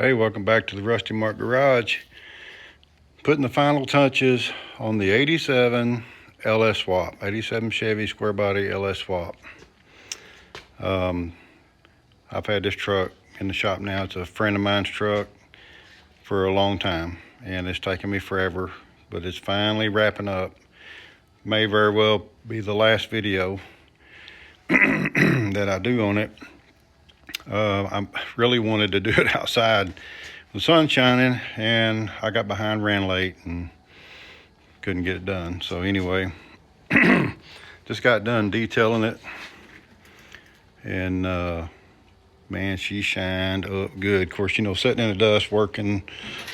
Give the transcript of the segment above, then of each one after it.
Hey, welcome back to the Rusty Mark Garage. Putting the final touches on the 87 LS swap, 87 Chevy square body LS swap. I've had this truck in the shop now. It's a friend of mine's truck for a long time, and it's taken me forever, but it's finally wrapping up. May very well be the last video that I do on it. I really wanted to do it outside. The sun's shining, and I got behind, ran late, and couldn't get it done. So anyway, just got done detailing it, and man, she shined up good. Of course, you know, sitting in the dust, working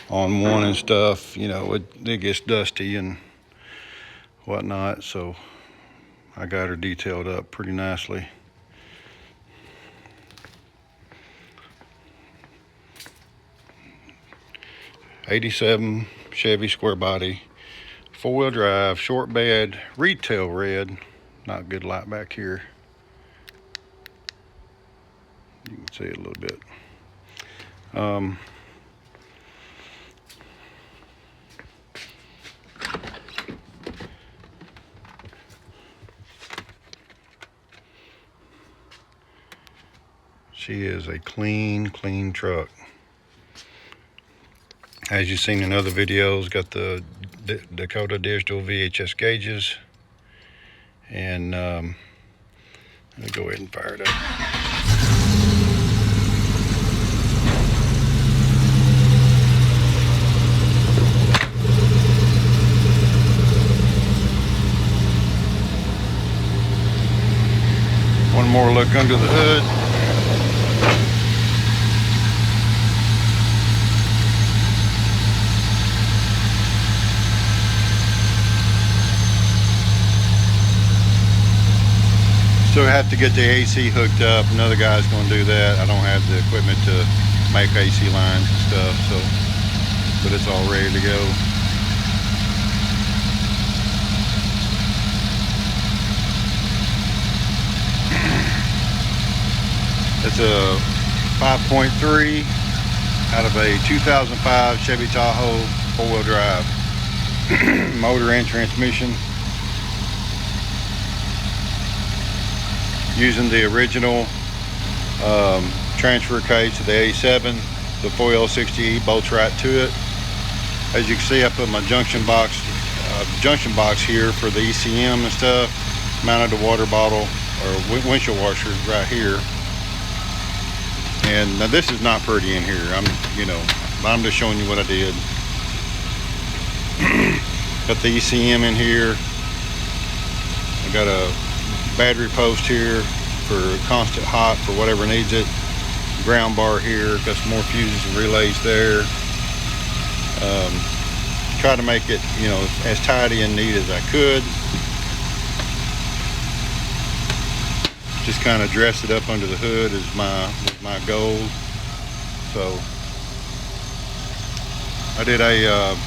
on one and stuff, you know, it gets dusty and whatnot. So I got her detailed up pretty nicely. '87 Chevy square body, 4-wheel drive, short bed, retail red. Not good light back here. You can see it a little bit. She is a clean truck. As you've seen in other videos, got the Dakota digital VHS gauges. And let me go ahead and fire it up. One more look under the hood. So I have to get the AC hooked up. Another guy's going to do that. I don't have the equipment to make AC lines and stuff, so, but it's all ready to go. It's a 5.3 out of a 2005 Chevy Tahoe 4-wheel drive. Motor and transmission. Using the original transfer case of the 87, the 4L60E bolts right to it. As you can see, I put my junction box here for the ECM and stuff. Mounted a water bottle or windshield washer right here. And now this is not pretty in here. I'm just showing you what I did. Got the ECM in here. I got a battery post here for constant hot for whatever needs it. Ground bar here, got some more fuses and relays there. Try to make it, you know, as tidy and neat as I could. Just kind of dress it up under the hood is my goal. So I did a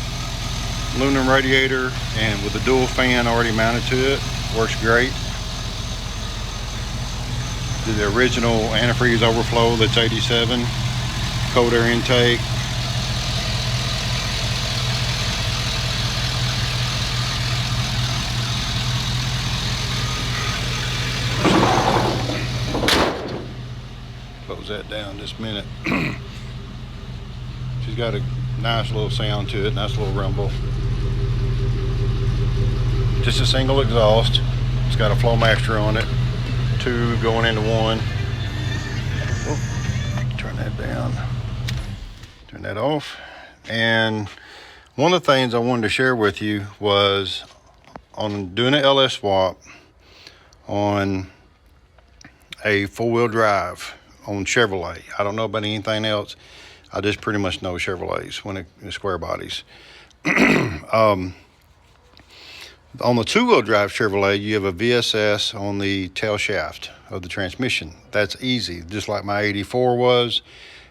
aluminum radiator, and with a dual fan already mounted to it, works great. The original antifreeze overflow that's 87, cold air intake. Close that down just a minute. She's got a nice little sound to it, nice little rumble. Just a single exhaust. It's got a Flowmaster on it. 2 going into 1. Oh, turn that down. Turn that off. And one of the things I wanted to share with you was on doing an LS swap on a 4-wheel drive on Chevrolet. I don't know about anything else. I just pretty much know Chevrolets when it square bodies. On the 2-wheel drive Chevrolet, you have a VSS on the tail shaft of the transmission. That's easy, just like my 84 was.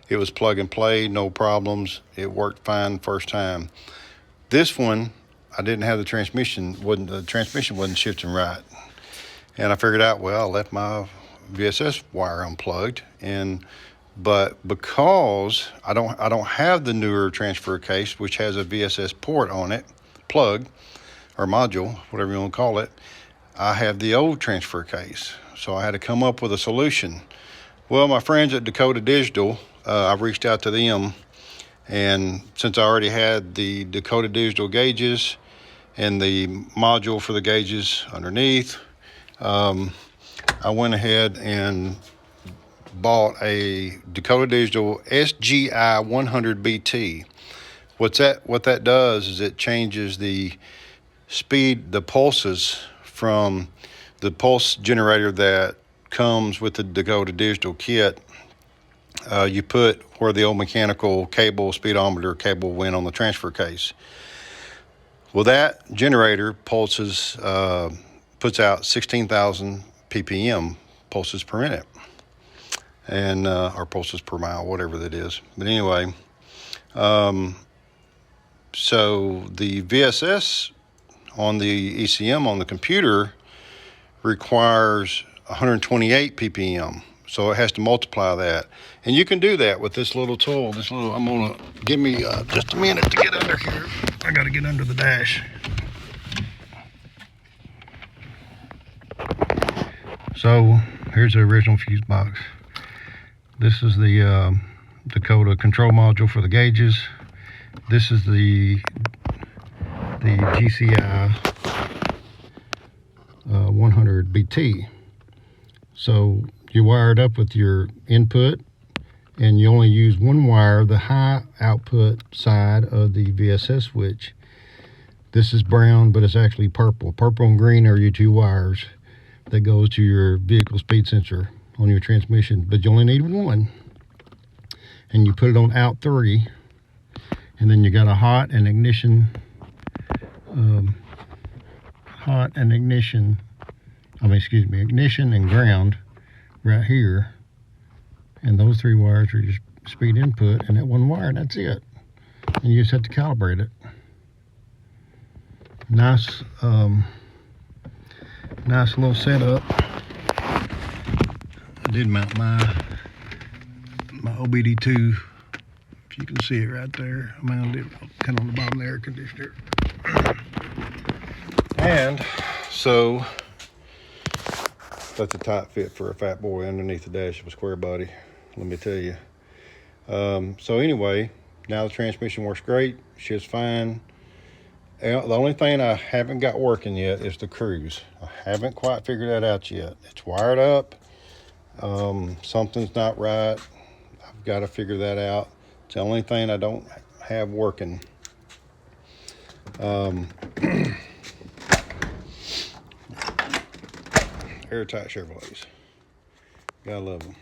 It was plug and play, no problems. It worked fine first time. This one, I didn't have the transmission wasn't shifting right. And I figured out, well, I left my VSS wire unplugged, and But because I don't have the newer transfer case, which has a VSS port on it, plug or module, whatever you want to call it, I have the old transfer case. So I had to come up with a solution. Well, my friends at Dakota Digital, I reached out to them, and since I already had the Dakota Digital gauges and the module for the gauges underneath, I went ahead and bought a Dakota Digital SGI 100 BT. What that does is it changes the speed, the pulses from the pulse generator that comes with the Dakota Digital kit. You put where the old mechanical cable, speedometer cable went on the transfer case. Well, that generator pulses, puts out 16,000 ppm, pulses per minute, and or pulses per mile, whatever that is. But anyway, so the VSS on the ECM on the computer requires 128 ppm, so it has to multiply that, and you can do that with this little tool. I'm gonna give me just a minute to get under here. I got to get under the dash. So here's the original fuse box. This is the Dakota control module for the gauges. This is the GCI 100 BT. So you wire it up with your input, and you only use one wire, the high output side of the VSS switch. This is brown, but it's actually purple. Purple and green are your two wires that goes to your vehicle speed sensor on your transmission, but you only need one. And you put it on out 3, and then you got a hot and ignition, ignition and ground right here, and those 3 wires are your speed input, and that one wire, that's it. And you just have to calibrate it. Nice little setup. I did mount my OBD2, if you can see it right there. I mounted it kind of on the bottom of the air conditioner. And so that's a tight fit for a fat boy underneath the dash of a square body, let me tell you. So anyway, now the transmission works great. Shit's fine. The only thing I haven't got working yet is the cruise. I haven't quite figured that out yet. It's wired up. Something's not right. I've got to figure that out. It's the only thing I don't have working. Airtight Chevrolets. Gotta love them.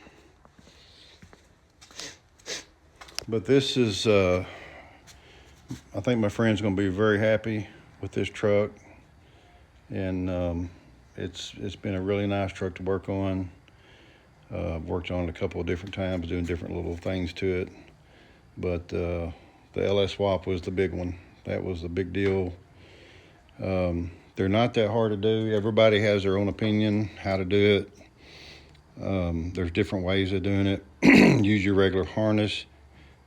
But this is, I think my friend's gonna be very happy with this truck. And it's been a really nice truck to work on. I've worked on it a couple of different times, doing different little things to it. But the LS swap was the big one. That was the big deal. They're not that hard to do. Everybody has their own opinion how to do it. There's different ways of doing it. Use your regular harness.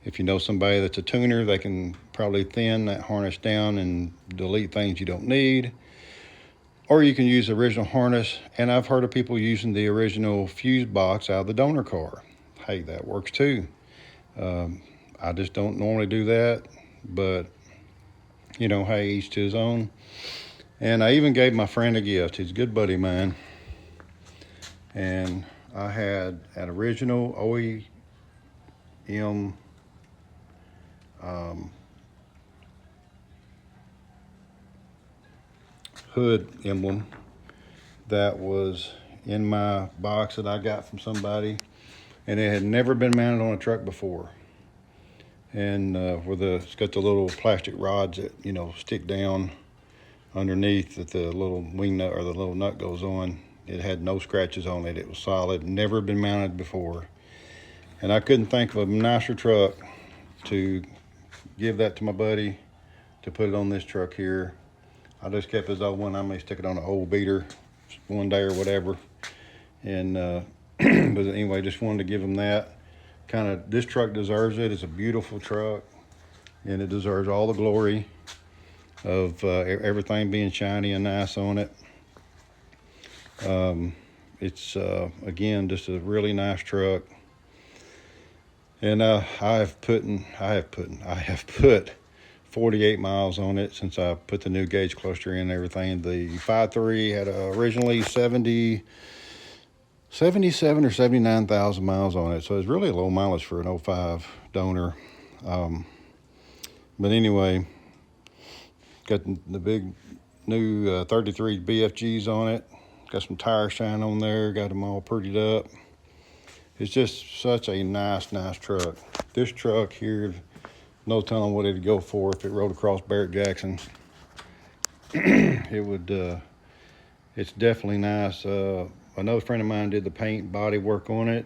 If you know somebody that's a tuner, they can probably thin that harness down and delete things you don't need. Or you can use the original harness, and I've heard of people using the original fuse box out of the donor car. Hey, that works too. I just don't normally do that, but you know, hey, each to his own. And I even gave my friend a gift. He's a good buddy of mine. And I had an original OEM hood emblem that was in my box that I got from somebody, and it had never been mounted on a truck before. And it's got the little plastic rods that, you know, stick down underneath that the little wing nut or the little nut goes on. It had no scratches on it. It was solid, never been mounted before. And I couldn't think of a nicer truck to give that to my buddy to put it on this truck here. I just kept his old one. I may stick it on an old beater one day or whatever. And but anyway, just wanted to give him that. this truck deserves it. It's a beautiful truck, and it deserves all the glory of everything being shiny and nice on it. It's again just a really nice truck, and I have put 48 miles on it since I put the new gauge cluster in and everything. The 5.3 had originally 77 or 79,000 miles on it, so it's really a low mileage for an 05 donor. But anyway, got the big new 33 BFGs on it. Got some tire shine on there. Got them all prettied up. It's just such a nice truck. This truck here, no telling what it'd go for if it rode across Barrett Jackson. It would. It's definitely nice. Another friend of mine did the paint body work on it,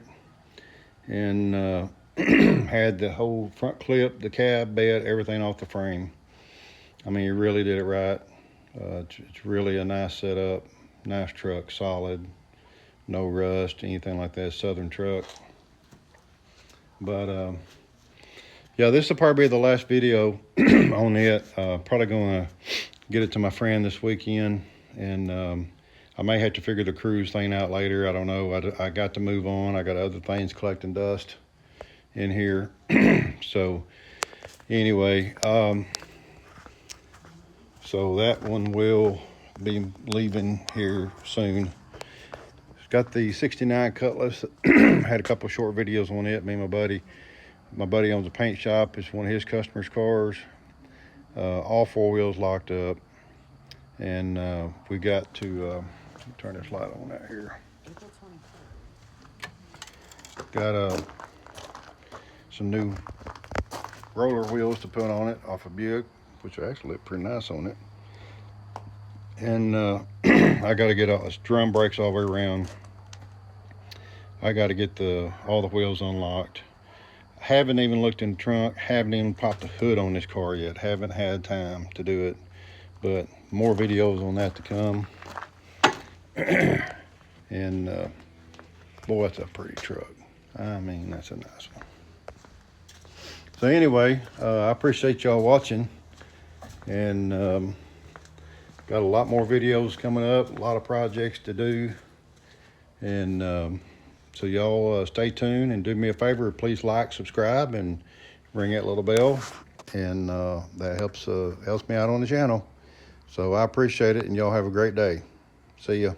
and had the whole front clip, the cab, bed, everything off the frame. I mean, he really did it right. It's really a nice setup, nice truck, solid, no rust, anything like that. Southern truck. But yeah, this will probably be the last video on it. Probably gonna get it to my friend this weekend, and I may have to figure the cruise thing out later. I don't know. I got to move on. I got other things collecting dust in here. So anyway, so that one will be leaving here soon. It's got the 69 Cutlass. Had a couple short videos on it. Me and my buddy owns a paint shop. It's one of his customers' cars. All four wheels locked up, and we got to turn this light on out here. Got some new roller wheels to put on it off of Buick, which actually look pretty nice on it. And I got to get all this drum brakes all the way around. I got to get all the wheels unlocked. Haven't even looked in the trunk. Haven't even popped the hood on this car yet. Haven't had time to do it, but more videos on that to come. And boy, that's a pretty truck. I mean, that's a nice one. So anyway, I appreciate y'all watching, and got a lot more videos coming up, a lot of projects to do, and so y'all stay tuned and do me a favor, please like, subscribe, and ring that little bell, and that helps me out on the channel. So I appreciate it, and y'all have a great day. See ya.